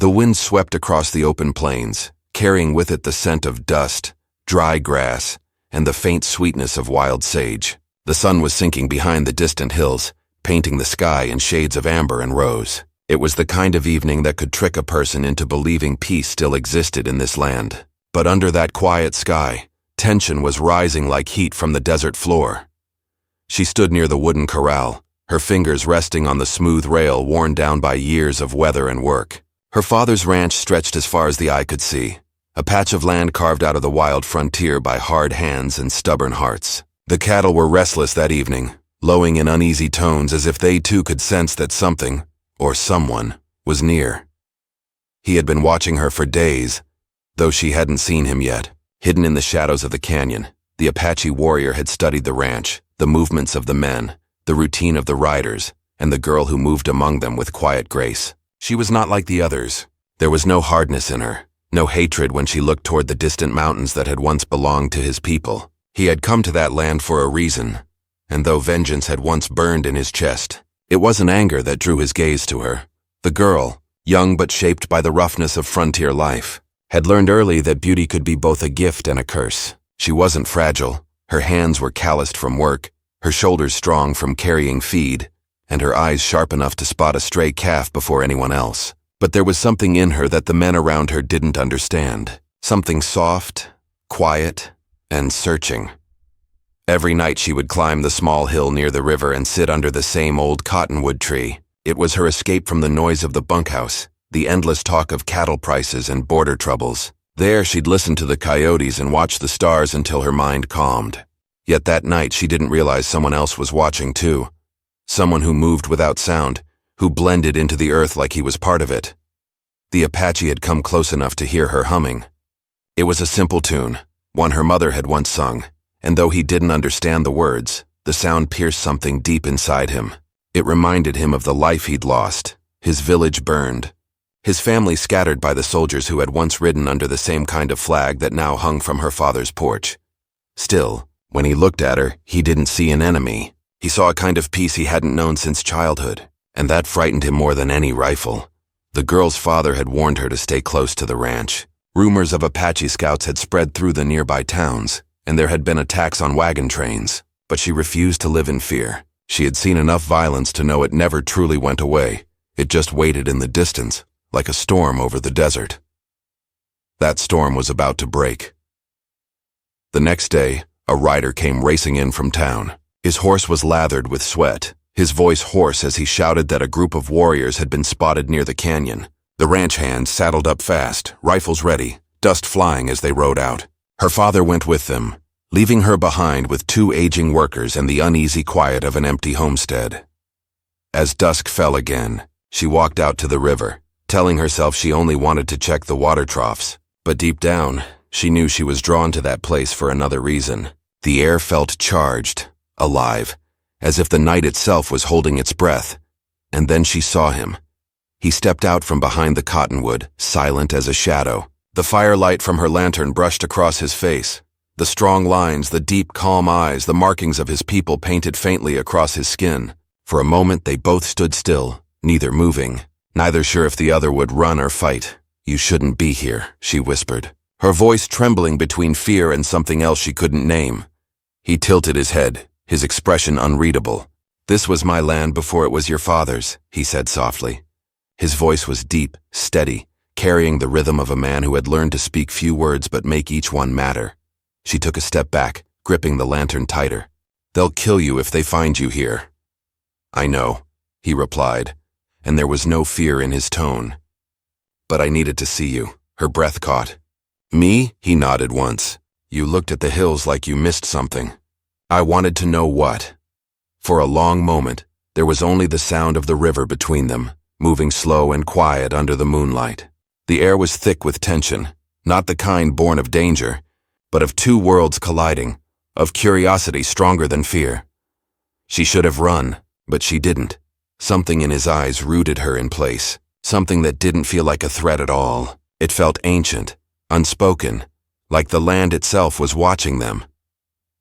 The wind swept across the open plains, carrying with it the scent of dust, dry grass, and the faint sweetness of wild sage. The sun was sinking behind the distant hills, painting the sky in shades of amber and rose. It was the kind of evening that could trick a person into believing peace still existed in this land. But under that quiet sky, tension was rising like heat from the desert floor. She stood near the wooden corral, her fingers resting on the smooth rail worn down by years of weather and work. Her father's ranch stretched as far as the eye could see, a patch of land carved out of the wild frontier by hard hands and stubborn hearts. The cattle were restless that evening, lowing in uneasy tones as if they too could sense that something, or someone, was near. He had been watching her for days, though she hadn't seen him yet. Hidden in the shadows of the canyon, the Apache warrior had studied the ranch, the movements of the men, the routine of the riders, and the girl who moved among them with quiet grace. She was not like the others. There was no hardness in her, no hatred when she looked toward the distant mountains that had once belonged to his people. He had come to that land for a reason, and though vengeance had once burned in his chest, it wasn't anger that drew his gaze to her. The girl, young but shaped by the roughness of frontier life, had learned early that beauty could be both a gift and a curse. She wasn't fragile, her hands were calloused from work, her shoulders strong from carrying feed, and her eyes sharp enough to spot a stray calf before anyone else. But there was something in her that the men around her didn't understand. Something soft, quiet, and searching. Every night she would climb the small hill near the river and sit under the same old cottonwood tree. It was her escape from the noise of the bunkhouse, the endless talk of cattle prices and border troubles. There she'd listen to the coyotes and watch the stars until her mind calmed. Yet that night she didn't realize someone else was watching too. Someone who moved without sound, who blended into the earth like he was part of it. The Apache had come close enough to hear her humming. It was a simple tune, one her mother had once sung, and though he didn't understand the words, the sound pierced something deep inside him. It reminded him of the life he'd lost, his village burned, his family scattered by the soldiers who had once ridden under the same kind of flag that now hung from her father's porch. Still, when he looked at her, he didn't see an enemy. He saw a kind of peace he hadn't known since childhood, and that frightened him more than any rifle. The girl's father had warned her to stay close to the ranch. Rumors of Apache scouts had spread through the nearby towns, and there had been attacks on wagon trains, but she refused to live in fear. She had seen enough violence to know it never truly went away. It just waited in the distance, like a storm over the desert. That storm was about to break. The next day, a rider came racing in from town. His horse was lathered with sweat, his voice hoarse as he shouted that a group of warriors had been spotted near the canyon. The ranch hands saddled up fast, rifles ready, dust flying as they rode out. Her father went with them, leaving her behind with 2 aging workers and the uneasy quiet of an empty homestead. As dusk fell again, she walked out to the river, telling herself she only wanted to check the water troughs. But deep down, she knew she was drawn to that place for another reason. The air felt charged, alive, as if the night itself was holding its breath. And then she saw him. He stepped out from behind the cottonwood, silent as a shadow. The firelight from her lantern brushed across his face. The strong lines, the deep, calm eyes, the markings of his people painted faintly across his skin. For a moment they both stood still, neither moving, neither sure if the other would run or fight. "You shouldn't be here," she whispered, her voice trembling between fear and something else she couldn't name. He tilted his head, his expression unreadable. "This was my land before it was your father's," he said softly. His voice was deep, steady, carrying the rhythm of a man who had learned to speak few words but make each one matter. She took a step back, gripping the lantern tighter. "They'll kill you if they find you here." "I know," he replied, and there was no fear in his tone. "But I needed to see you." Her breath caught. "Me?" He nodded once. "You looked at the hills like you missed something." "I wanted to know what." For a long moment, there was only the sound of the river between them, moving slow and quiet under the moonlight. The air was thick with tension, not the kind born of danger, but of 2 worlds colliding, of curiosity stronger than fear. She should have run, but she didn't. Something in his eyes rooted her in place, something that didn't feel like a threat at all. It felt ancient, unspoken, like the land itself was watching them.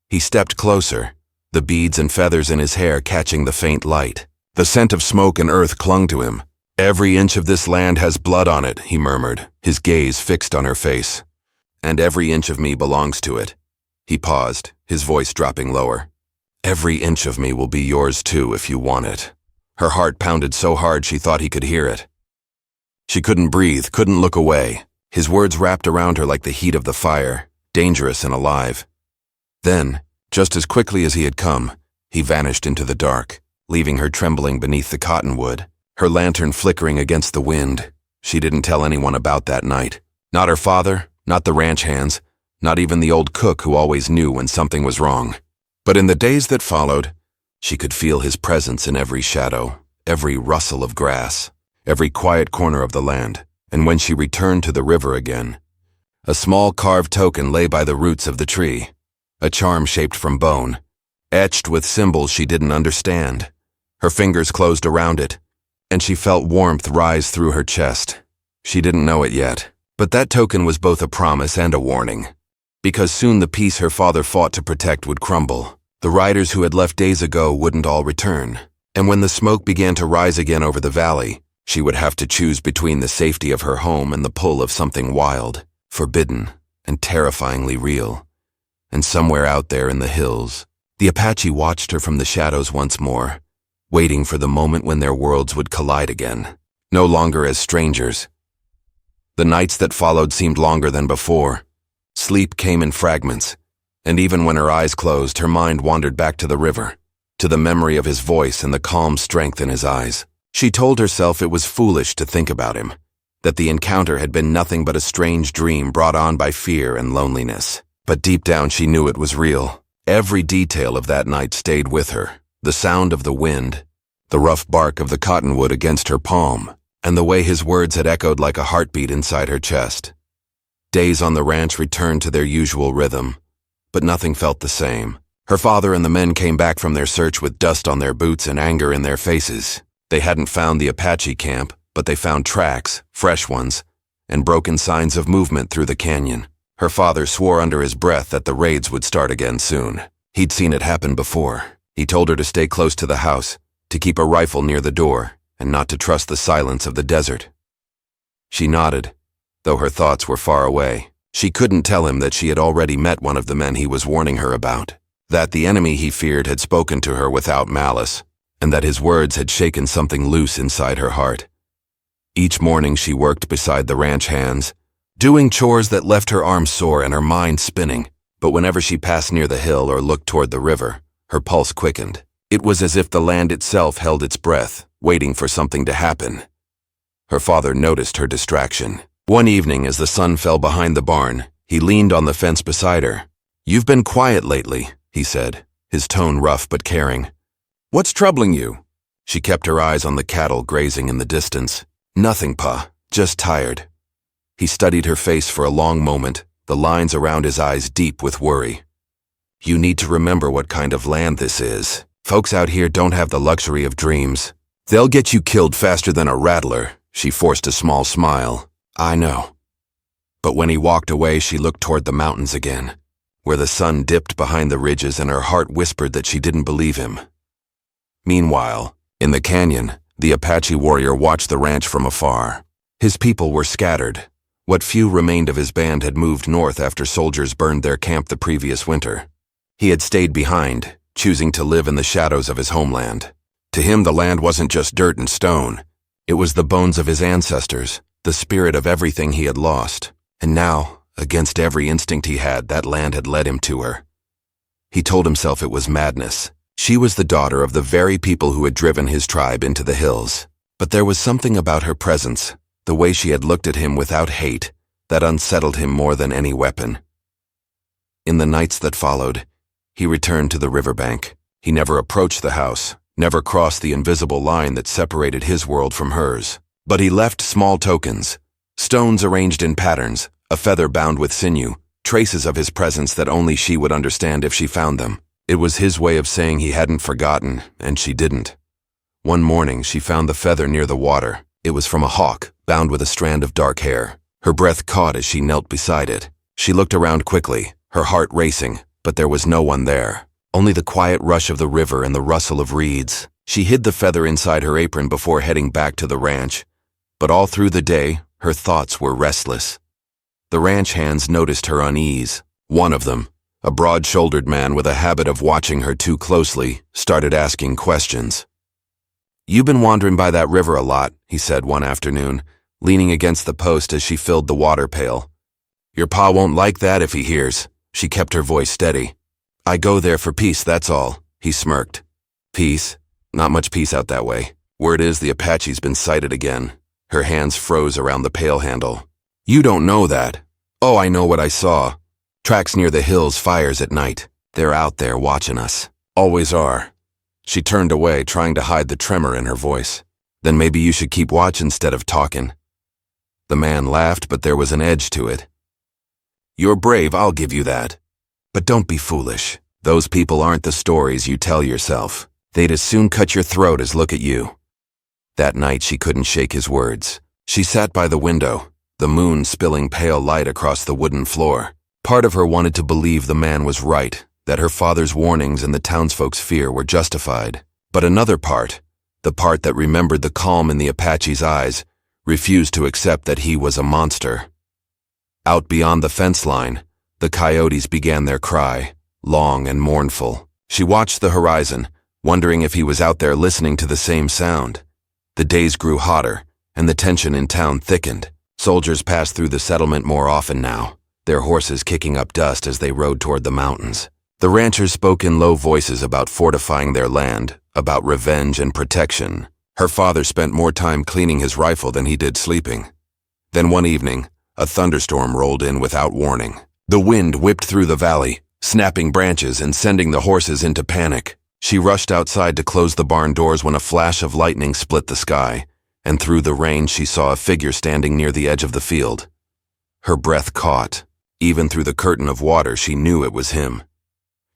He stepped closer, the beads and feathers in his hair catching the faint light. The scent of smoke and earth clung to him. "Every inch of this land has blood on it," he murmured, his gaze fixed on her face. "And every inch of me belongs to it." He paused, his voice dropping lower. "Every inch of me will be yours too if you want it." Her heart pounded so hard she thought he could hear it. She couldn't breathe, couldn't look away. His words wrapped around her like the heat of the fire, dangerous and alive. Then, just as quickly as he had come, he vanished into the dark, leaving her trembling beneath the cottonwood, her lantern flickering against the wind. She didn't tell anyone about that night. Not her father, not the ranch hands, not even the old cook who always knew when something was wrong. But in the days that followed, she could feel his presence in every shadow, every rustle of grass, every quiet corner of the land. And when she returned to the river again, a small carved token lay by the roots of the tree, a charm shaped from bone, etched with symbols she didn't understand. Her fingers closed around it, and she felt warmth rise through her chest. She didn't know it yet, but that token was both a promise and a warning. Because soon the peace her father fought to protect would crumble. The riders who had left days ago wouldn't all return. And when the smoke began to rise again over the valley, she would have to choose between the safety of her home and the pull of something wild, forbidden, and terrifyingly real. And somewhere out there in the hills, the Apache watched her from the shadows once more, waiting for the moment when their worlds would collide again, no longer as strangers. The nights that followed seemed longer than before. Sleep came in fragments, and even when her eyes closed, her mind wandered back to the river, to the memory of his voice and the calm strength in his eyes. She told herself it was foolish to think about him, that the encounter had been nothing but a strange dream brought on by fear and loneliness. But deep down she knew it was real. Every detail of that night stayed with her. The sound of the wind, the rough bark of the cottonwood against her palm, and the way his words had echoed like a heartbeat inside her chest. Days on the ranch returned to their usual rhythm, but nothing felt the same. Her father and the men came back from their search with dust on their boots and anger in their faces. They hadn't found the Apache camp, but they found tracks, fresh ones, and broken signs of movement through the canyon. Her father swore under his breath that the raids would start again soon. He'd seen it happen before. He told her to stay close to the house, to keep a rifle near the door, and not to trust the silence of the desert. She nodded, though her thoughts were far away. She couldn't tell him that she had already met one of the men he was warning her about, that the enemy he feared had spoken to her without malice, and that his words had shaken something loose inside her heart. Each morning she worked beside the ranch hands, doing chores that left her arms sore and her mind spinning, but whenever she passed near the hill or looked toward the river, her pulse quickened. It was as if the land itself held its breath, waiting for something to happen. Her father noticed her distraction. One evening, as the sun fell behind the barn, he leaned on the fence beside her. "You've been quiet lately," he said, his tone rough but caring. "What's troubling you?" She kept her eyes on the cattle grazing in the distance. "Nothing, Pa, just tired." He studied her face for a long moment, the lines around his eyes deep with worry. "You need to remember what kind of land this is. Folks out here don't have the luxury of dreams. They'll get you killed faster than a rattler." She forced a small smile. "I know." But when he walked away, she looked toward the mountains again, where the sun dipped behind the ridges, and her heart whispered that she didn't believe him. Meanwhile, in the canyon, the Apache warrior watched the ranch from afar. His people were scattered. What few remained of his band had moved north after soldiers burned their camp the previous winter. He had stayed behind, choosing to live in the shadows of his homeland. To him, the land wasn't just dirt and stone. It was the bones of his ancestors, the spirit of everything he had lost. And now, against every instinct he had, that land had led him to her. He told himself it was madness. She was the daughter of the very people who had driven his tribe into the hills. But there was something about her presence, the way she had looked at him without hate, that unsettled him more than any weapon. In the nights that followed, he returned to the riverbank. He never approached the house, never crossed the invisible line that separated his world from hers. But he left small tokens, stones arranged in patterns, a feather bound with sinew, traces of his presence that only she would understand if she found them. It was his way of saying he hadn't forgotten, and she didn't. One morning, she found the feather near the water. It was from a hawk, bound with a strand of dark hair. Her breath caught as she knelt beside it. She looked around quickly, her heart racing, but there was no one there. Only the quiet rush of the river and the rustle of reeds. She hid the feather inside her apron before heading back to the ranch, But all through the day, her thoughts were restless. The ranch hands noticed her unease. One of them, a broad-shouldered man with a habit of watching her too closely, started asking questions. "You've been wandering by that river a lot," he said one afternoon, leaning against the post as she filled the water pail. "Your pa won't like that if he hears." She kept her voice steady. "I go there for peace, that's all," he smirked. "Peace? Not much peace out that way. Word is the Apache's been sighted again." Her hands froze around the pail handle. "You don't know that." "Oh, I know what I saw. Tracks near the hills, fires at night. They're out there watching us. Always are." She turned away, trying to hide the tremor in her voice. "Then maybe you should keep watch instead of talking." The man laughed, but there was an edge to it. "You're brave, I'll give you that. But don't be foolish. Those people aren't the stories you tell yourself. They'd as soon cut your throat as look at you." That night she couldn't shake his words. She sat by the window, the moon spilling pale light across the wooden floor. Part of her wanted to believe the man was right, that her father's warnings and the townsfolk's fear were justified. But another part, the part that remembered the calm in the Apache's eyes, refused to accept that he was a monster. Out beyond the fence line, the coyotes began their cry, long and mournful. She watched the horizon, wondering if he was out there listening to the same sound. The days grew hotter, and the tension in town thickened. Soldiers passed through the settlement more often now, their horses kicking up dust as they rode toward the mountains. The ranchers spoke in low voices about fortifying their land, about revenge and protection. Her father spent more time cleaning his rifle than he did sleeping. Then one evening, a thunderstorm rolled in without warning. The wind whipped through the valley, snapping branches and sending the horses into panic. She rushed outside to close the barn doors when a flash of lightning split the sky, and through the rain she saw a figure standing near the edge of the field. Her breath caught. Even through the curtain of water she knew it was him.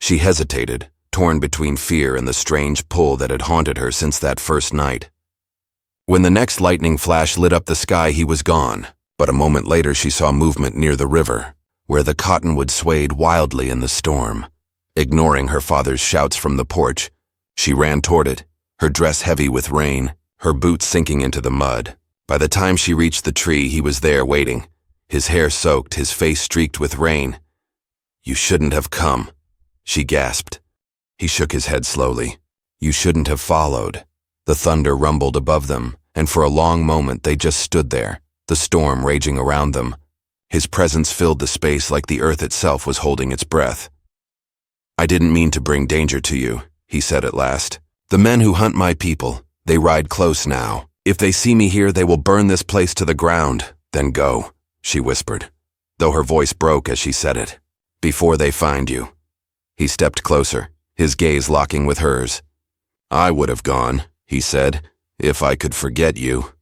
She hesitated, torn between fear and the strange pull that had haunted her since that first night. When the next lightning flash lit up the sky, he was gone, but a moment later she saw movement near the river, where the cottonwood swayed wildly in the storm. Ignoring her father's shouts from the porch, she ran toward it, her dress heavy with rain, her boots sinking into the mud. By the time she reached the tree, he was there waiting, his hair soaked, his face streaked with rain. "You shouldn't have come," she gasped. He shook his head slowly. "You shouldn't have followed." The thunder rumbled above them, and for a long moment they just stood there, the storm raging around them. His presence filled the space like the earth itself was holding its breath. "I didn't mean to bring danger to you," he said at last. "The men who hunt my people, they ride close now. If they see me here, they will burn this place to the ground. Then go," she whispered, though her voice broke as she said it. "Before they find you." He stepped closer, his gaze locking with hers. "I would have gone," he said, "if I could forget you."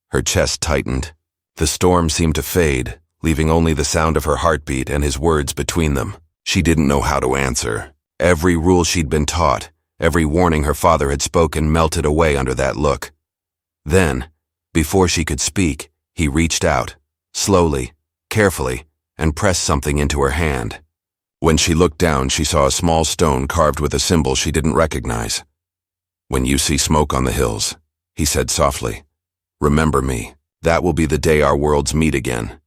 Her chest tightened. The storm seemed to fade, leaving only the sound of her heartbeat and his words between them. She didn't know how to answer. Every rule she'd been taught, every warning her father had spoken melted away under that look. Then, before she could speak, he reached out, slowly, carefully, and pressed something into her hand. When she looked down, she saw a small stone carved with a symbol she didn't recognize. "When you see smoke on the hills," he said softly, "remember me. That will be the day our worlds meet again."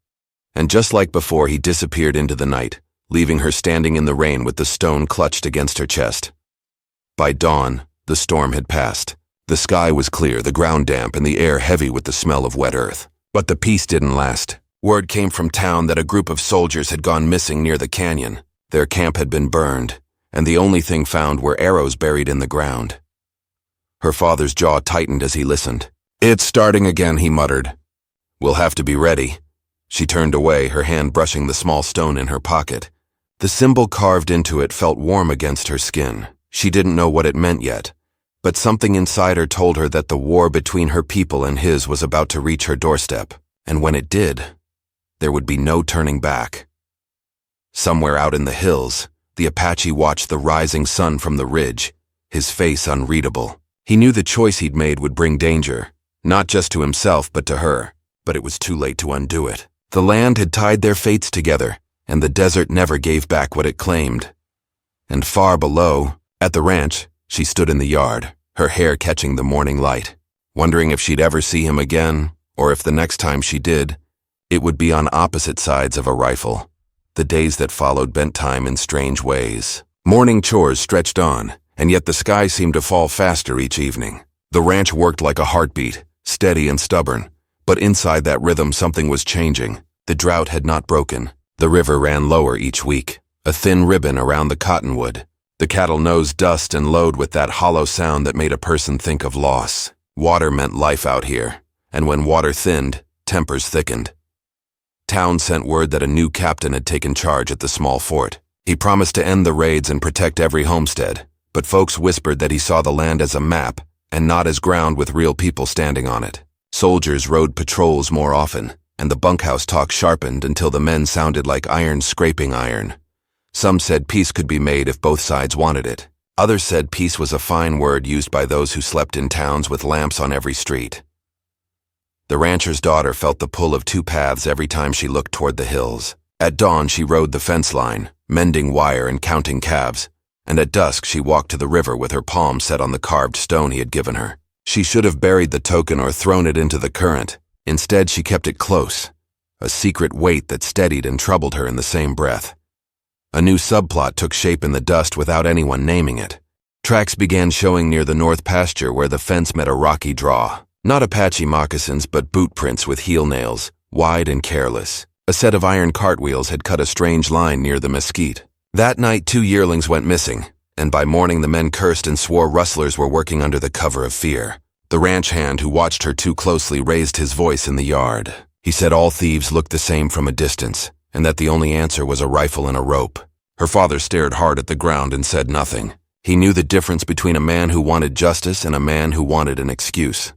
And just like before, he disappeared into the night, leaving her standing in the rain with the stone clutched against her chest. By dawn, the storm had passed. The sky was clear, the ground damp, and the air heavy with the smell of wet earth. But the peace didn't last. Word came from town that a group of soldiers had gone missing near the canyon. Their camp had been burned, and the only thing found were arrows buried in the ground. Her father's jaw tightened as he listened. "It's starting again," he muttered. "We'll have to be ready." She turned away, her hand brushing the small stone in her pocket. The symbol carved into it felt warm against her skin. She didn't know what it meant yet, but something inside her told her that the war between her people and his was about to reach her doorstep, and when it did, there would be no turning back. Somewhere out in the hills, the Apache watched the rising sun from the ridge, his face unreadable. He knew the choice he'd made would bring danger, not just to himself but to her, but it was too late to undo it. The land had tied their fates together, and the desert never gave back what it claimed. And far below, at the ranch, she stood in the yard, her hair catching the morning light, wondering if she'd ever see him again, or if the next time she did, it would be on opposite sides of a rifle. The days that followed bent time in strange ways. Morning chores stretched on, and yet the sky seemed to fall faster each evening. The ranch worked like a heartbeat, steady and stubborn, but inside that rhythm something was changing. The drought had not broken. The river ran lower each week, a thin ribbon around the cottonwood. The cattle nosed dust and lowed with that hollow sound that made a person think of loss. Water meant life out here, and when water thinned, tempers thickened. Town sent word that a new captain had taken charge at the small fort. He promised to end the raids and protect every homestead, but folks whispered that he saw the land as a map and not as ground with real people standing on it. Soldiers rode patrols more often, and the bunkhouse talk sharpened until the men sounded like iron scraping iron. Some said peace could be made if both sides wanted it. Others said peace was a fine word used by those who slept in towns with lamps on every street. The rancher's daughter felt the pull of two paths every time she looked toward the hills. At dawn she rode the fence line, mending wire and counting calves, and at dusk she walked to the river with her palm set on the carved stone he had given her. She should have buried the token or thrown it into the current. Instead she kept it close, a secret weight that steadied and troubled her in the same breath. A new subplot took shape in the dust without anyone naming it. Tracks began showing near the north pasture where the fence met a rocky draw. Not Apache moccasins, but boot prints with heel nails, wide and careless. A set of iron cartwheels had cut a strange line near the mesquite. That night 2 yearlings went missing, and by morning the men cursed and swore rustlers were working under the cover of fear. The ranch hand who watched her too closely raised his voice in the yard. He said all thieves looked the same from a distance, and that the only answer was a rifle and a rope. Her father stared hard at the ground and said nothing. He knew the difference between a man who wanted justice and a man who wanted an excuse.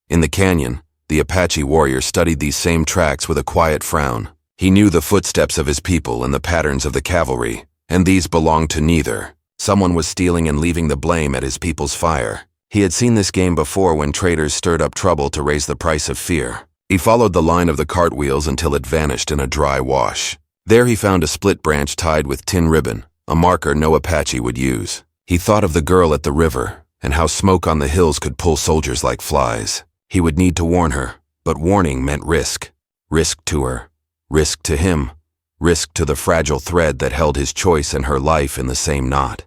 In the canyon, the Apache warrior studied these same tracks with a quiet frown. He knew the footsteps of his people and the patterns of the cavalry, and these belonged to neither. Someone was stealing and leaving the blame at his people's fire. He had seen this game before when traders stirred up trouble to raise the price of fear. He followed the line of the cartwheels until it vanished in a dry wash. There he found a split branch tied with tin ribbon, a marker no Apache would use. He thought of the girl at the river, and how smoke on the hills could pull soldiers like flies. He would need to warn her, but warning meant risk. Risk to her, risk to him, risk to the fragile thread that held his choice and her life in the same knot.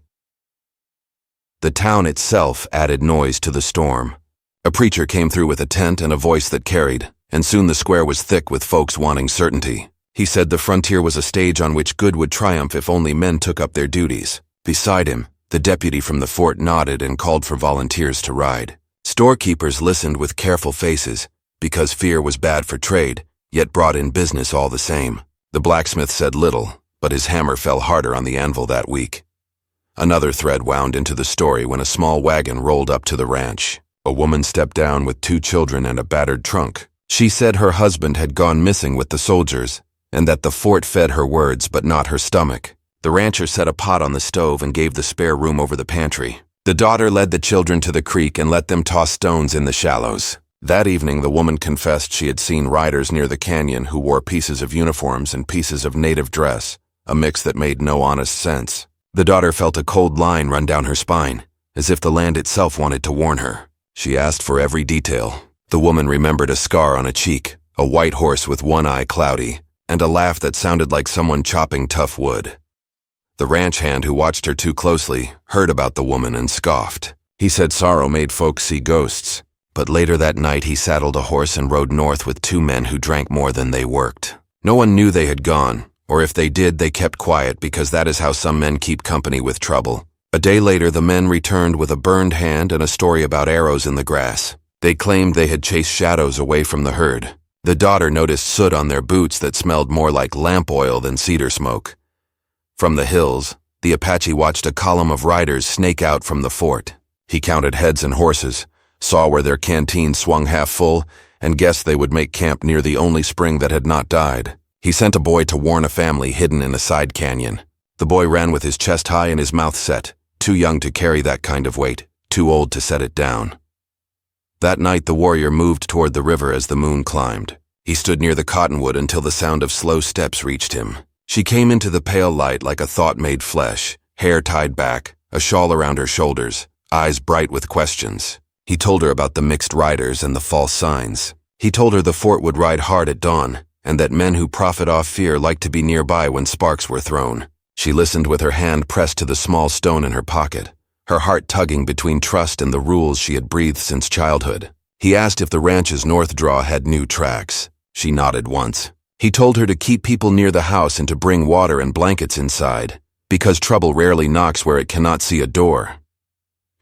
The town itself added noise to the storm. A preacher came through with a tent and a voice that carried, and soon the square was thick with folks wanting certainty. He said the frontier was a stage on which good would triumph if only men took up their duties. Beside him, the deputy from the fort nodded and called for volunteers to ride. Storekeepers listened with careful faces, because fear was bad for trade, yet brought in business all the same. The blacksmith said little, but his hammer fell harder on the anvil that week. Another thread wound into the story when a small wagon rolled up to the ranch. A woman stepped down with 2 children and a battered trunk. She said her husband had gone missing with the soldiers, and that the fort fed her words but not her stomach. The rancher set a pot on the stove and gave the spare room over the pantry. The daughter led the children to the creek and let them toss stones in the shallows. That evening the woman confessed she had seen riders near the canyon who wore pieces of uniforms and pieces of native dress, a mix that made no honest sense. The daughter felt a cold line run down her spine, as if the land itself wanted to warn her. She asked for every detail. The woman remembered a scar on a cheek, a white horse with one eye cloudy, and a laugh that sounded like someone chopping tough wood. The ranch hand who watched her too closely heard about the woman and scoffed. He said sorrow made folks see ghosts, but later that night he saddled a horse and rode north with 2 men who drank more than they worked. No one knew they had gone, or if they did, they kept quiet because that is how some men keep company with trouble. A day later, the men returned with a burned hand and a story about arrows in the grass. They claimed they had chased shadows away from the herd. The daughter noticed soot on their boots that smelled more like lamp oil than cedar smoke. From the hills, the Apache watched a column of riders snake out from the fort. He counted heads and horses, saw where their canteen swung half full, and guessed they would make camp near the only spring that had not died. He sent a boy to warn a family hidden in a side canyon. The boy ran with his chest high and his mouth set, too young to carry that kind of weight, too old to set it down. That night the warrior moved toward the river as the moon climbed. He stood near the cottonwood until the sound of slow steps reached him. She came into the pale light like a thought made flesh, hair tied back, a shawl around her shoulders, eyes bright with questions. He told her about the mixed riders and the false signs. He told her the fort would ride hard at dawn, and that men who profit off fear like to be nearby when sparks were thrown. She listened with her hand pressed to the small stone in her pocket, her heart tugging between trust and the rules she had breathed since childhood. He asked if the ranch's north draw had new tracks. She nodded once. He told her to keep people near the house and to bring water and blankets inside, because trouble rarely knocks where it cannot see a door.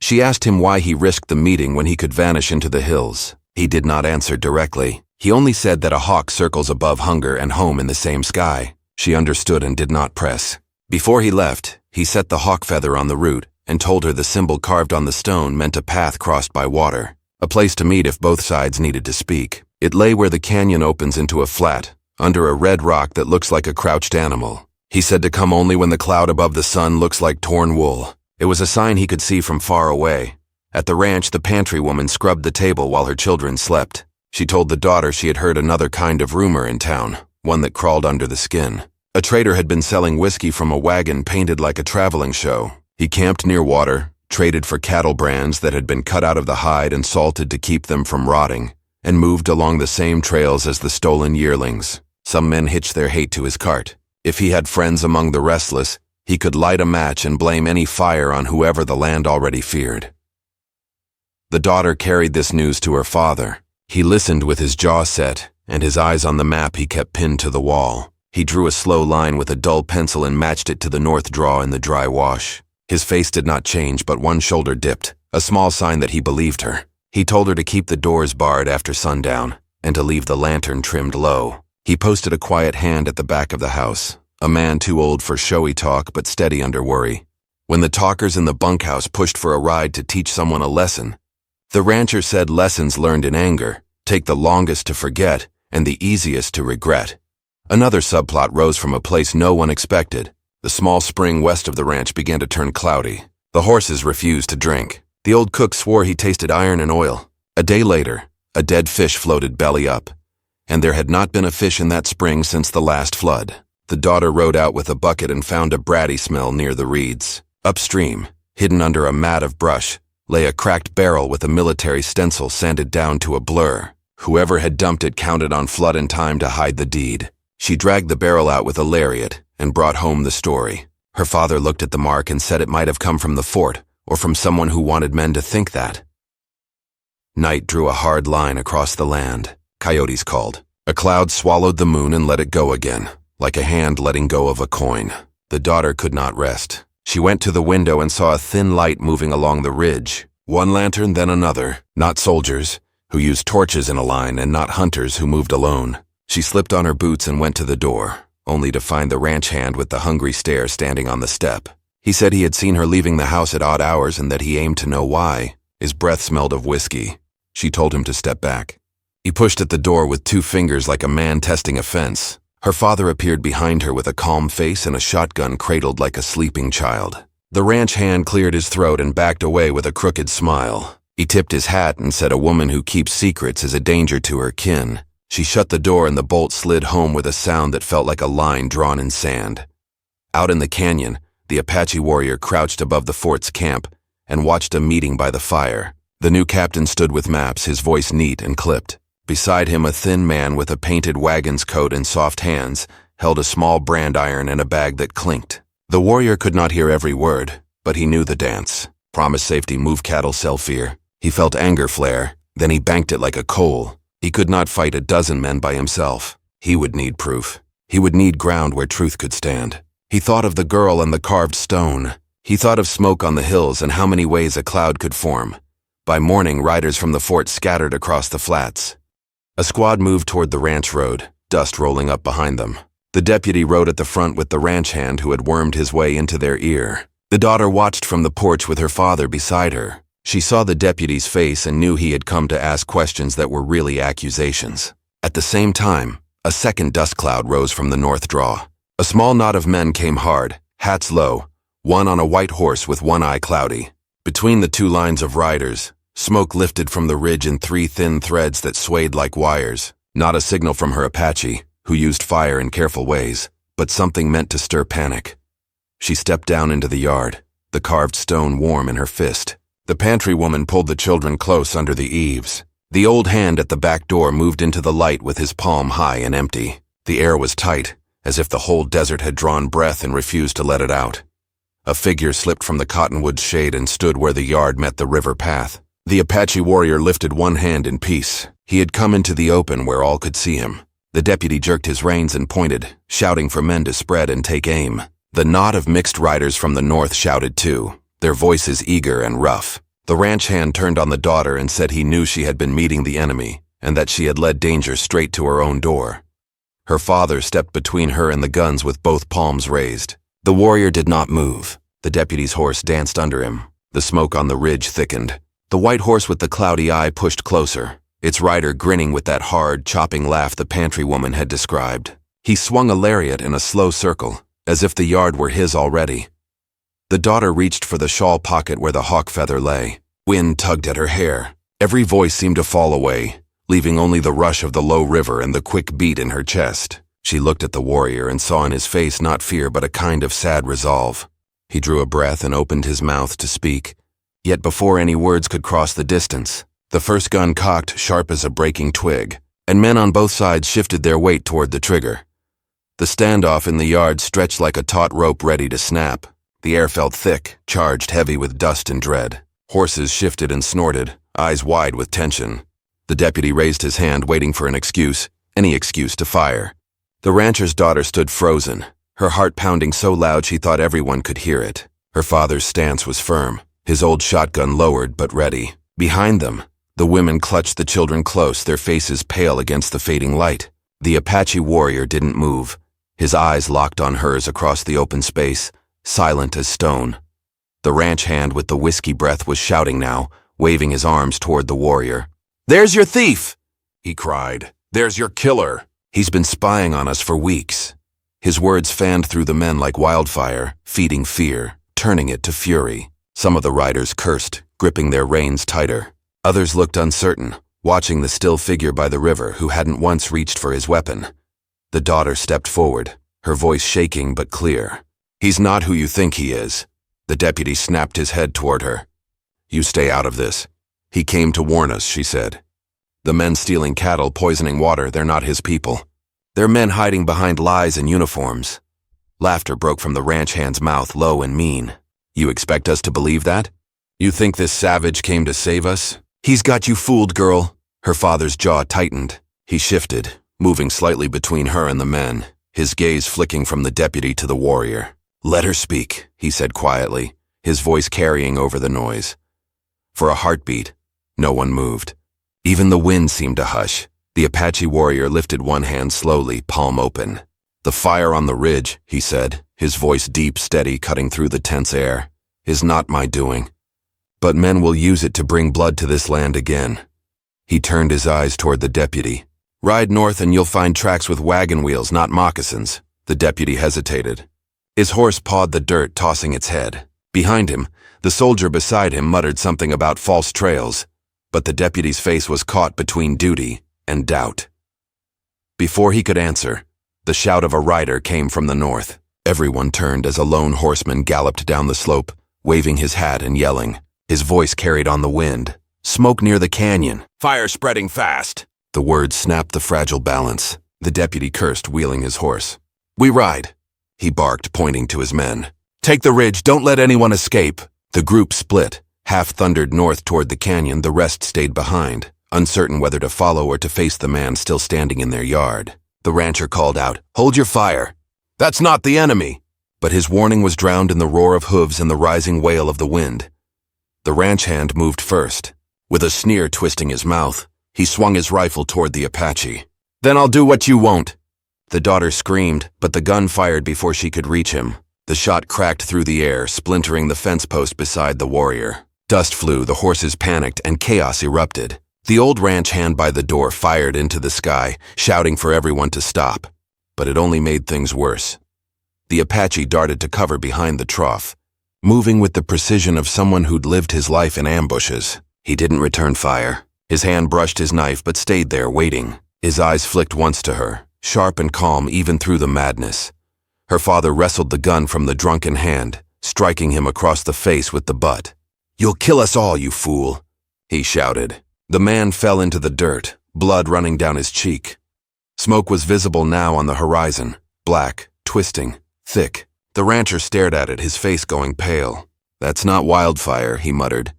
She asked him why he risked the meeting when he could vanish into the hills. He did not answer directly. He only said that a hawk circles above hunger and home in the same sky. She understood and did not press. Before he left, he set the hawk feather on the root and told her the symbol carved on the stone meant a path crossed by water, a place to meet if both sides needed to speak. It lay where the canyon opens into a flat, under a red rock that looks like a crouched animal. He said to come only when the cloud above the sun looks like torn wool. It was a sign he could see from far away. At the ranch, the pantry woman scrubbed the table while her children slept. She told the daughter she had heard another kind of rumor in town, one that crawled under the skin. A trader had been selling whiskey from a wagon painted like a traveling show. He camped near water, traded for cattle brands that had been cut out of the hide and salted to keep them from rotting, and moved along the same trails as the stolen yearlings. Some men hitched their hate to his cart. If he had friends among the restless, he could light a match and blame any fire on whoever the land already feared. The daughter carried this news to her father. He listened with his jaw set, and his eyes on the map he kept pinned to the wall. He drew a slow line with a dull pencil and matched it to the north draw in the dry wash. His face did not change, but one shoulder dipped, a small sign that he believed her. He told her to keep the doors barred after sundown, and to leave the lantern trimmed low. He posted a quiet hand at the back of the house, a man too old for showy talk but steady under worry. When the talkers in the bunkhouse pushed for a ride to teach someone a lesson, the rancher said lessons learned in anger take the longest to forget and the easiest to regret. Another subplot rose from a place no one expected. The small spring west of the ranch began to turn cloudy. The horses refused to drink. The old cook swore he tasted iron and oil. A day later, a dead fish floated belly up, and there had not been a fish in that spring since the last flood. The daughter rode out with a bucket and found a bratty smell near the reeds. Upstream, hidden under a mat of brush, lay a cracked barrel with a military stencil sanded down to a blur. Whoever had dumped it counted on flood and time to hide the deed. She dragged the barrel out with a lariat and brought home the story. Her father looked at the mark and said it might have come from the fort or from someone who wanted men to think that. Night drew a hard line across the land. Coyotes called. A cloud swallowed the moon and let it go again, like a hand letting go of a coin. The daughter could not rest. She went to the window and saw a thin light moving along the ridge. One lantern, then another. Not soldiers, who used torches in a line, and not hunters who moved alone. She slipped on her boots and went to the door, only to find the ranch hand with the hungry stare standing on the step. He said he had seen her leaving the house at odd hours and that he aimed to know why. His breath smelled of whiskey. She told him to step back. He pushed at the door with 2 fingers like a man testing a fence. Her father appeared behind her with a calm face and a shotgun cradled like a sleeping child. The ranch hand cleared his throat and backed away with a crooked smile. He tipped his hat and said a woman who keeps secrets is a danger to her kin. She shut the door and the bolt slid home with a sound that felt like a line drawn in sand. Out in the canyon, the Apache warrior crouched above the fort's camp and watched a meeting by the fire. The new captain stood with maps, his voice neat and clipped. Beside him, a thin man with a painted wagon's coat and soft hands held a small brand iron and a bag that clinked. The warrior could not hear every word, but he knew the dance. Promise safety, move cattle, sell fear. He felt anger flare, then he banked it like a coal. He could not fight a dozen men by himself. He would need proof. He would need ground where truth could stand. He thought of the girl and the carved stone. He thought of smoke on the hills and how many ways a cloud could form. By morning, riders from the fort scattered across the flats. A squad moved toward the ranch road, dust rolling up behind them. The deputy rode at the front with the ranch hand who had wormed his way into their ear. The daughter watched from the porch with her father beside her. She saw the deputy's face and knew he had come to ask questions that were really accusations. At the same time, a second dust cloud rose from the north draw. A small knot of men came hard, hats low, one on a white horse with one eye cloudy. Between the 2 lines of riders, smoke lifted from the ridge in 3 thin threads that swayed like wires. Not a signal from her Apache, who used fire in careful ways, but something meant to stir panic. She stepped down into the yard, the carved stone warm in her fist. The pantry woman pulled the children close under the eaves. The old hand at the back door moved into the light with his palm high and empty. The air was tight, as if the whole desert had drawn breath and refused to let it out. A figure slipped from the cottonwood's shade and stood where the yard met the river path. The Apache warrior lifted one hand in peace. He had come into the open where all could see him. The deputy jerked his reins and pointed, shouting for men to spread and take aim. The knot of mixed riders from the north shouted too, their voices eager and rough. The ranch hand turned on the daughter and said he knew she had been meeting the enemy, and that she had led danger straight to her own door. Her father stepped between her and the guns with both palms raised. The warrior did not move. The deputy's horse danced under him. The smoke on the ridge thickened. The white horse with the cloudy eye pushed closer, its rider grinning with that hard, chopping laugh the pantry woman had described. He swung a lariat in a slow circle, as if the yard were his already. The daughter reached for the shawl pocket where the hawk feather lay. Wind tugged at her hair. Every voice seemed to fall away, leaving only the rush of the low river and the quick beat in her chest. She looked at the warrior and saw in his face not fear but a kind of sad resolve. He drew a breath and opened his mouth to speak. Yet before any words could cross the distance, the first gun cocked sharp as a breaking twig, and men on both sides shifted their weight toward the trigger. The standoff in the yard stretched like a taut rope ready to snap. The air felt thick, charged heavy with dust and dread. Horses shifted and snorted, eyes wide with tension. The deputy raised his hand, waiting for an excuse, any excuse to fire. The rancher's daughter stood frozen, her heart pounding so loud she thought everyone could hear it. Her father's stance was firm, his old shotgun lowered but ready. Behind them, the women clutched the children close, their faces pale against the fading light. The Apache warrior didn't move, his eyes locked on hers across the open space, silent as stone. The ranch hand with the whiskey breath was shouting now, waving his arms toward the warrior. "There's your thief!" he cried. "There's your killer! He's been spying on us for weeks." His words fanned through the men like wildfire, feeding fear, turning it to fury. Some of the riders cursed, gripping their reins tighter. Others looked uncertain, watching the still figure by the river who hadn't once reached for his weapon. The daughter stepped forward, her voice shaking but clear. "He's not who you think he is." The deputy snapped his head toward her. "You stay out of this. He came to warn us," she said. "The men stealing cattle, poisoning water, they're not his people. They're men hiding behind lies and uniforms." Laughter broke from the ranch hand's mouth, low and mean. "You expect us to believe that? You think this savage came to save us? He's got you fooled, girl." Her father's jaw tightened. He shifted, moving slightly between her and the men, his gaze flicking from the deputy to the warrior. "Let her speak," he said quietly, his voice carrying over the noise. For a heartbeat, no one moved. Even the wind seemed to hush. The Apache warrior lifted one hand slowly, palm open. "The fire on the ridge," he said, his voice deep, steady, cutting through the tense air, "is not my doing. But men will use it to bring blood to this land again." He turned his eyes toward the deputy. "Ride north and you'll find tracks with wagon wheels, not moccasins." The deputy hesitated. His horse pawed the dirt, tossing its head. Behind him, the soldier beside him muttered something about false trails, but the deputy's face was caught between duty and doubt. Before he could answer, the shout of a rider came from the north. Everyone turned as a lone horseman galloped down the slope, waving his hat and yelling. His voice carried on the wind. "Smoke near the canyon. Fire spreading fast." The words snapped the fragile balance. The deputy cursed, wheeling his horse. "We ride," he barked, pointing to his men. "Take the ridge, don't let anyone escape." The group split. Half thundered north toward the canyon, the rest stayed behind, uncertain whether to follow or to face the man still standing in their yard. The rancher called out, "Hold your fire. That's not the enemy." But his warning was drowned in the roar of hooves and the rising wail of the wind. The ranch hand moved first. With a sneer twisting his mouth, he swung his rifle toward the Apache. "Then I'll do what you won't." The daughter screamed, but the gun fired before she could reach him. The shot cracked through the air, splintering the fence post beside the warrior. Dust flew, the horses panicked, and chaos erupted. The old ranch hand by the door fired into the sky, shouting for everyone to stop. But it only made things worse. The Apache darted to cover behind the trough, moving with the precision of someone who'd lived his life in ambushes. He didn't return fire. His hand brushed his knife but stayed there, waiting. His eyes flicked once to her, sharp and calm even through the madness. Her father wrestled the gun from the drunken hand, striking him across the face with the butt. "You'll kill us all, you fool," he shouted. The man fell into the dirt, blood running down his cheek. Smoke was visible now on the horizon, black, twisting, thick. The rancher stared at it, his face going pale. "That's not wildfire," he muttered.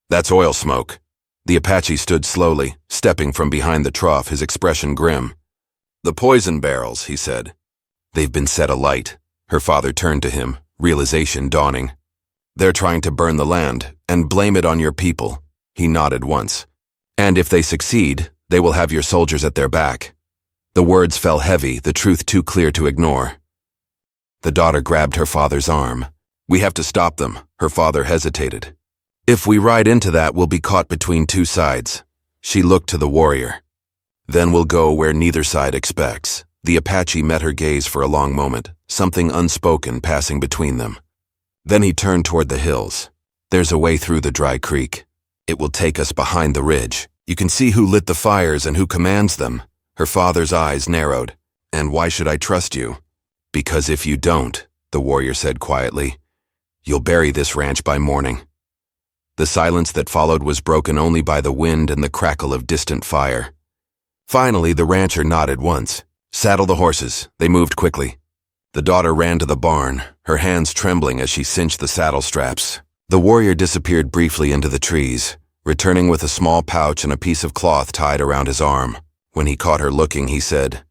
"That's oil smoke." The Apache stood slowly, stepping from behind the trough, his expression grim. "The poison barrels," he said. "They've been set alight." Her father turned to him, realization dawning. "They're trying to burn the land and blame it on your people." He nodded once. "And if they succeed, they will have your soldiers at their back." The words fell heavy, the truth too clear to ignore. The daughter grabbed her father's arm. "We have to stop them." Her father hesitated. "If we ride into that, we'll be caught between two sides." She looked to the warrior. "Then we'll go where neither side expects." The Apache met her gaze for a long moment, something unspoken passing between them. Then he turned toward the hills. "There's a way through the dry creek. It will take us behind the ridge. You can see who lit the fires and who commands them." Her father's eyes narrowed. "And why should I trust you?" "Because if you don't," the warrior said quietly, "you'll bury this ranch by morning." The silence that followed was broken only by the wind and the crackle of distant fire. Finally, the rancher nodded once. "Saddle the horses." They moved quickly. The daughter ran to the barn, her hands trembling as she cinched the saddle straps. The warrior disappeared briefly into the trees, returning with a small pouch and a piece of cloth tied around his arm. When he caught her looking, he said,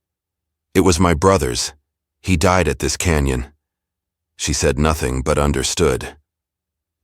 "It was my brother's. He died at this canyon." She said nothing but understood.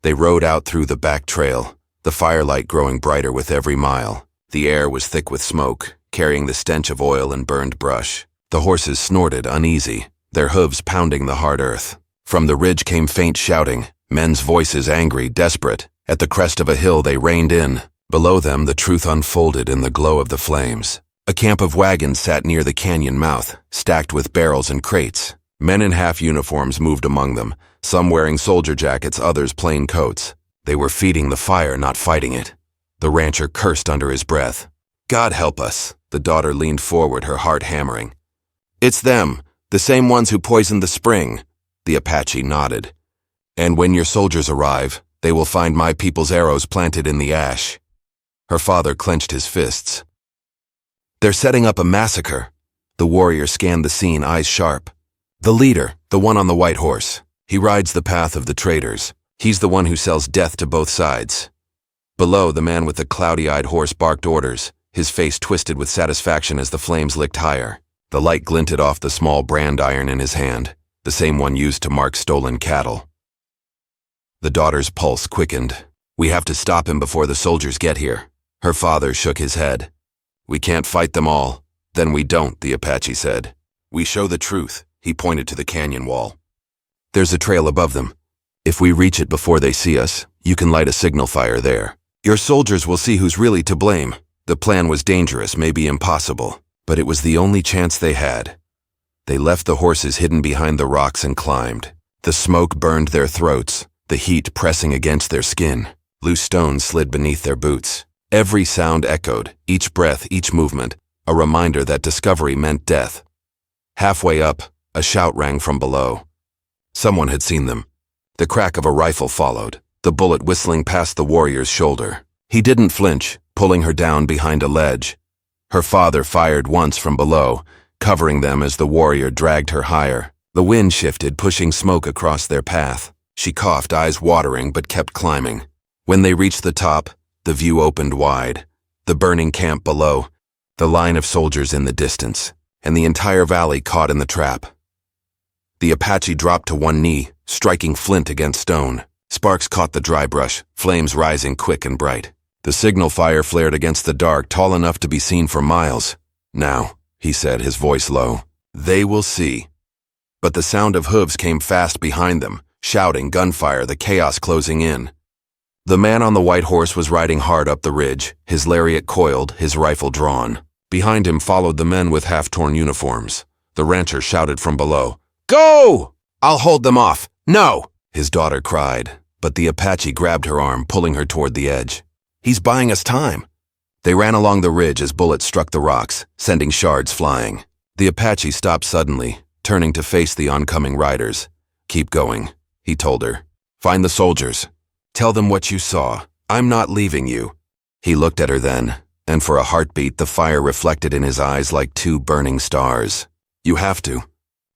They rode out through the back trail, the firelight growing brighter with every mile. The air was thick with smoke, carrying the stench of oil and burned brush. The horses snorted, uneasy, their hooves pounding the hard earth. From the ridge came faint shouting, men's voices angry, desperate. At the crest of a hill they reined in. Below them the truth unfolded in the glow of the flames. A camp of wagons sat near the canyon mouth, stacked with barrels and crates. Men in half uniforms moved among them, some wearing soldier jackets, others plain coats. They were feeding the fire, not fighting it. The rancher cursed under his breath. "God help us." The daughter leaned forward, her heart hammering. "It's them, the same ones who poisoned the spring." The Apache nodded. "And when your soldiers arrive, they will find my people's arrows planted in the ash." Her father clenched his fists. "They're setting up a massacre." The warrior scanned the scene, eyes sharp. "The leader, the one on the white horse. He rides the path of the traitors. He's the one who sells death to both sides." Below, the man with the cloudy-eyed horse barked orders, his face twisted with satisfaction as the flames licked higher. The light glinted off the small brand iron in his hand, the same one used to mark stolen cattle. The daughter's pulse quickened. "We have to stop him before the soldiers get here." Her father shook his head. "We can't fight them all." "Then we don't," the Apache said. "We show the truth." He pointed to the canyon wall. "There's a trail above them. If we reach it before they see us, you can light a signal fire there. Your soldiers will see who's really to blame." The plan was dangerous, maybe impossible, but it was the only chance they had. They left the horses hidden behind the rocks and climbed. The smoke burned their throats, the heat pressing against their skin. Loose stones slid beneath their boots. Every sound echoed, each breath, each movement, a reminder that discovery meant death. Halfway up, a shout rang from below. Someone had seen them. The crack of a rifle followed, the bullet whistling past the warrior's shoulder. He didn't flinch, pulling her down behind a ledge. Her father fired once from below, covering them as the warrior dragged her higher. The wind shifted, pushing smoke across their path. She coughed, eyes watering, but kept climbing. When they reached the top, the view opened wide. The burning camp below, the line of soldiers in the distance, and the entire valley caught in the trap. The Apache dropped to one knee, striking flint against stone. Sparks caught the dry brush, flames rising quick and bright. The signal fire flared against the dark, tall enough to be seen for miles. "Now," he said, his voice low, "they will see." But the sound of hooves came fast behind them, shouting, gunfire, the chaos closing in. The man on the white horse was riding hard up the ridge, his lariat coiled, his rifle drawn. Behind him followed the men with half-torn uniforms. The rancher shouted from below, "Go! I'll hold them off." "No!" his daughter cried, but the Apache grabbed her arm, pulling her toward the edge. "He's buying us time." They ran along the ridge as bullets struck the rocks, sending shards flying. The Apache stopped suddenly, turning to face the oncoming riders. "Keep going," he told her. "Find the soldiers. Tell them what you saw. I'm not leaving you." He looked at her then, and for a heartbeat the fire reflected in his eyes like two burning stars. You have to.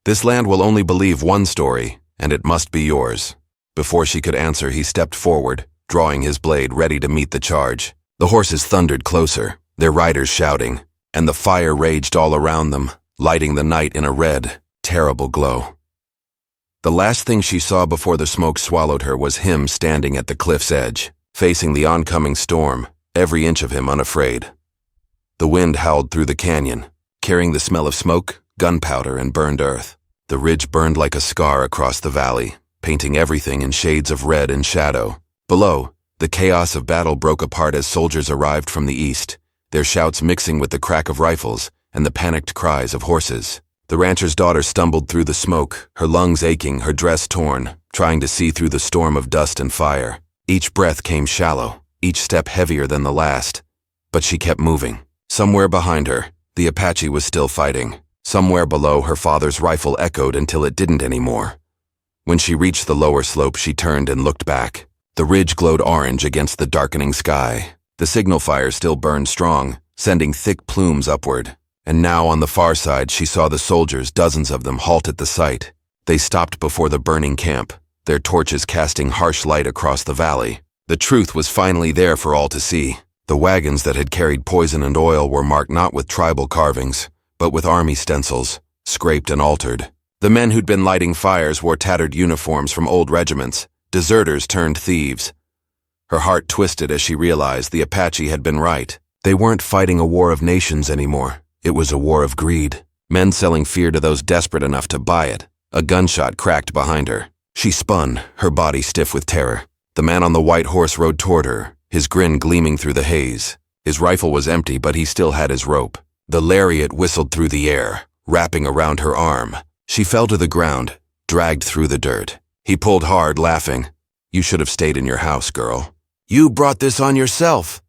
This land will only believe one story, and it must be yours. Before she could answer, he stepped forward, drawing his blade ready to meet the charge. The horses thundered closer, their riders shouting, and the fire raged all around them, lighting the night in a red, terrible glow. The last thing she saw before the smoke swallowed her was him standing at the cliff's edge, facing the oncoming storm, every inch of him unafraid. The wind howled through the canyon, carrying the smell of smoke, gunpowder, and burned earth. The ridge burned like a scar across the valley, painting everything in shades of red and shadow. Below, the chaos of battle broke apart as soldiers arrived from the east, their shouts mixing with the crack of rifles and the panicked cries of horses. The rancher's daughter stumbled through the smoke, her lungs aching, her dress torn, trying to see through the storm of dust and fire. Each breath came shallow, each step heavier than the last. But she kept moving. Somewhere behind her, the Apache was still fighting. Somewhere below, her father's rifle echoed until it didn't anymore. When she reached the lower slope, she turned and looked back. The ridge glowed orange against the darkening sky. The signal fire still burned strong, sending thick plumes upward. And now on the far side she saw the soldiers, dozens of them, halt at the sight. They stopped before the burning camp, their torches casting harsh light across the valley. The truth was finally there for all to see. The wagons that had carried poison and oil were marked not with tribal carvings, but with army stencils, scraped and altered. The men who'd been lighting fires wore tattered uniforms from old regiments, deserters turned thieves. Her heart twisted as she realized the Apache had been right. They weren't fighting a war of nations anymore. It was a war of greed. Men selling fear to those desperate enough to buy it. A gunshot cracked behind her. She spun, her body stiff with terror. The man on the white horse rode toward her, his grin gleaming through the haze. His rifle was empty, but he still had his rope. The lariat whistled through the air, wrapping around her arm. She fell to the ground, dragged through the dirt. He pulled hard, laughing. You should have stayed in your house, girl. You brought this on yourself.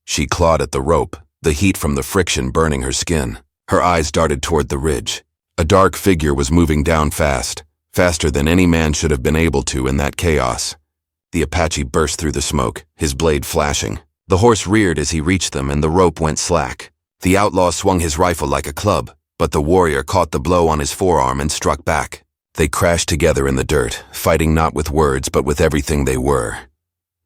She clawed at the rope, the heat from the friction burning her skin. Her eyes darted toward the ridge. A dark figure was moving down fast, faster than any man should have been able to in that chaos. The Apache burst through the smoke, his blade flashing. The horse reared as he reached them, and the rope went slack. The outlaw swung his rifle like a club, but the warrior caught the blow on his forearm and struck back. They crashed together in the dirt, fighting not with words but with everything they were.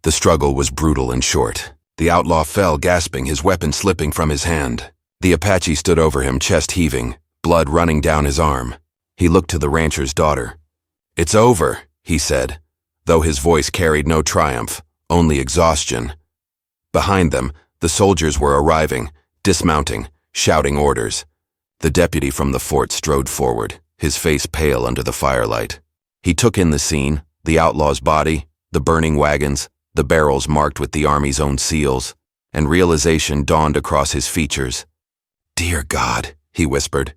The struggle was brutal and short. The outlaw fell, gasping, his weapon slipping from his hand. The Apache stood over him, chest heaving, blood running down his arm. He looked to the rancher's daughter. It's over, he said, though his voice carried no triumph, only exhaustion. Behind them, the soldiers were arriving, dismounting, shouting orders. The deputy from the fort strode forward, his face pale under the firelight. He took in the scene, the outlaw's body, the burning wagons, the barrels marked with the army's own seals, and realization dawned across his features. Dear God, he whispered.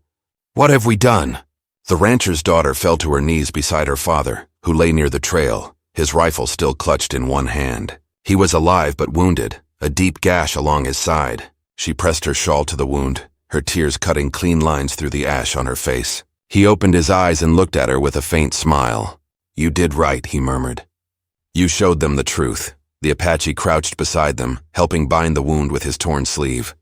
What have we done? The rancher's daughter fell to her knees beside her father, who lay near the trail, his rifle still clutched in one hand. He was alive but wounded, a deep gash along his side. She pressed her shawl to the wound, her tears cutting clean lines through the ash on her face. He opened his eyes and looked at her with a faint smile. You did right, he murmured. You showed them the truth. The Apache crouched beside them, helping bind the wound with his torn sleeve.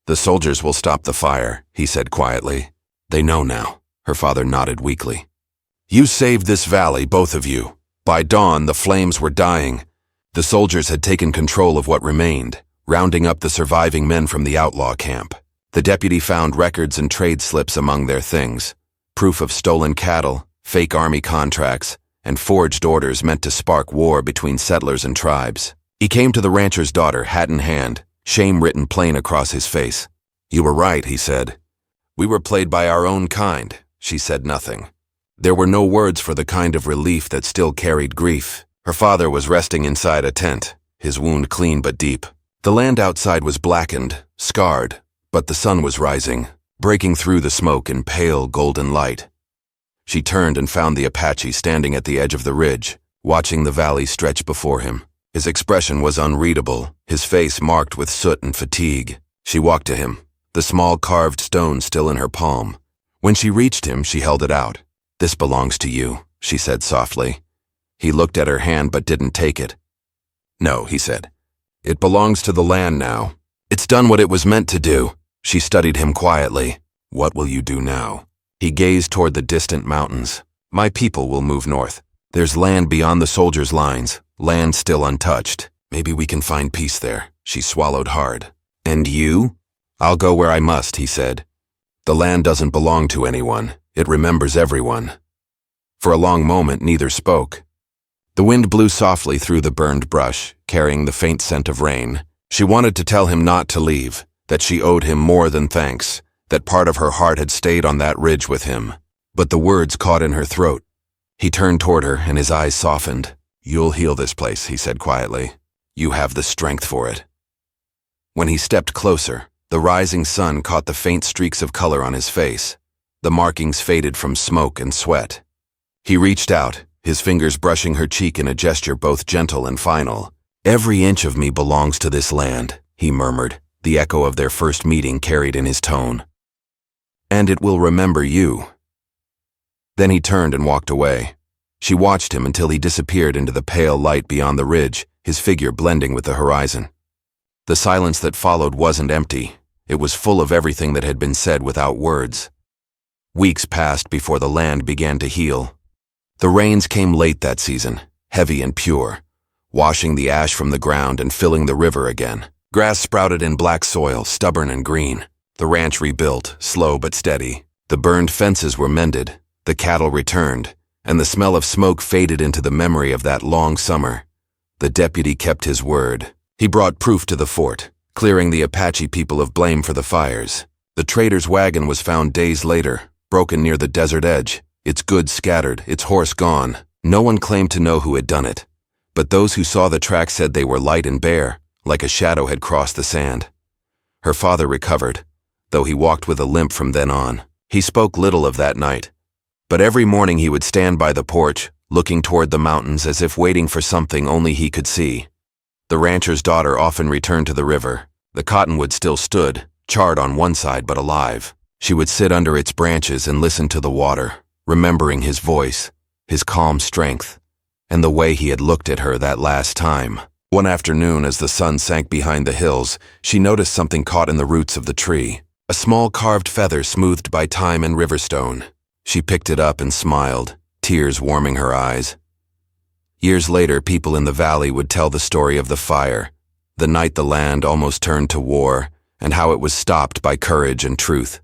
The soldiers will stop the fire, he said quietly. They know now. Her father nodded weakly. You saved this valley, both of you. By dawn, the flames were dying. The soldiers had taken control of what remained, rounding up the surviving men from the outlaw camp. The deputy found records and trade slips among their things, proof of stolen cattle, fake army contracts, and forged orders meant to spark war between settlers and tribes. He came to the rancher's daughter, hat in hand, shame written plain across his face. You were right, he said. We were played by our own kind. She said nothing. There were no words for the kind of relief that still carried grief. Her father was resting inside a tent, his wound clean but deep. The land outside was blackened, scarred, but the sun was rising, breaking through the smoke in pale golden light. She turned and found the Apache standing at the edge of the ridge, watching the valley stretch before him. His expression was unreadable, his face marked with soot and fatigue. She walked to him, the small carved stone still in her palm. When she reached him, she held it out. This belongs to you, she said softly. He looked at her hand but didn't take it. No, he said. It belongs to the land now. It's done what it was meant to do. She studied him quietly. What will you do now? He gazed toward the distant mountains. My people will move north. There's land beyond the soldiers' lines, land still untouched. Maybe we can find peace there. She swallowed hard. And you? I'll go where I must, he said. The land doesn't belong to anyone. It remembers everyone. For a long moment, neither spoke. The wind blew softly through the burned brush, carrying the faint scent of rain. She wanted to tell him not to leave, that she owed him more than thanks, that part of her heart had stayed on that ridge with him. But the words caught in her throat. He turned toward her, and his eyes softened. You'll heal this place, he said quietly. You have the strength for it. When he stepped closer, the rising sun caught the faint streaks of color on his face. The markings faded from smoke and sweat. He reached out, his fingers brushing her cheek in a gesture both gentle and final. Every inch of me belongs to this land, he murmured, the echo of their first meeting carried in his tone. And it will remember you. Then he turned and walked away. She watched him until he disappeared into the pale light beyond the ridge, his figure blending with the horizon. The silence that followed wasn't empty. It was full of everything that had been said without words. Weeks passed before the land began to heal. The rains came late that season, heavy and pure, washing the ash from the ground and filling the river again. Grass sprouted in black soil, stubborn and green. The ranch rebuilt, slow but steady. The burned fences were mended, the cattle returned, and the smell of smoke faded into the memory of that long summer. The deputy kept his word. He brought proof to the fort, clearing the Apache people of blame for the fires. The trader's wagon was found days later, broken near the desert edge, its goods scattered, its horse gone. No one claimed to know who had done it, but those who saw the tracks said they were light and bare, like a shadow had crossed the sand. Her father recovered, though he walked with a limp from then on. He spoke little of that night, but every morning he would stand by the porch, looking toward the mountains as if waiting for something only he could see. The rancher's daughter often returned to the river. The cottonwood still stood, charred on one side but alive. She would sit under its branches and listen to the water, remembering his voice, his calm strength, and the way he had looked at her that last time. One afternoon, as the sun sank behind the hills, she noticed something caught in the roots of the tree, a small carved feather smoothed by time and riverstone. She picked it up and smiled, tears warming her eyes. Years later, people in the valley would tell the story of the fire, the night the land almost turned to war, and how it was stopped by courage and truth.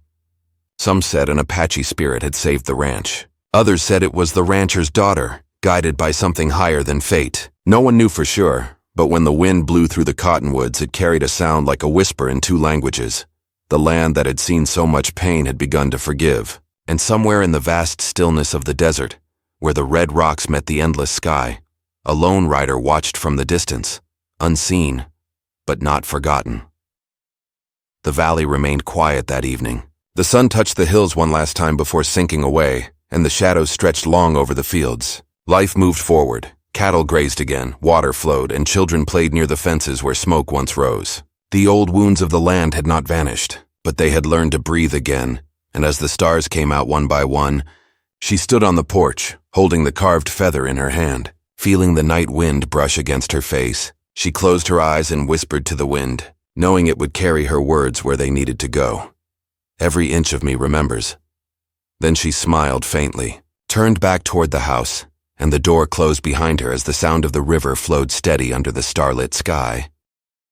Some said an Apache spirit had saved the ranch. Others said it was the rancher's daughter, guided by something higher than fate. No one knew for sure, but when the wind blew through the cottonwoods, it carried a sound like a whisper in two languages. The land that had seen so much pain had begun to forgive, and somewhere in the vast stillness of the desert, where the red rocks met the endless sky, a lone rider watched from the distance, unseen, but not forgotten. The valley remained quiet that evening. The sun touched the hills one last time before sinking away, and the shadows stretched long over the fields. Life moved forward. Cattle grazed again, water flowed, and children played near the fences where smoke once rose. The old wounds of the land had not vanished, but they had learned to breathe again, and as the stars came out one by one, she stood on the porch, holding the carved feather in her hand. Feeling the night wind brush against her face, she closed her eyes and whispered to the wind, knowing it would carry her words where they needed to go. Every inch of me remembers. Then she smiled faintly, turned back toward the house, and the door closed behind her as the sound of the river flowed steady under the starlit sky.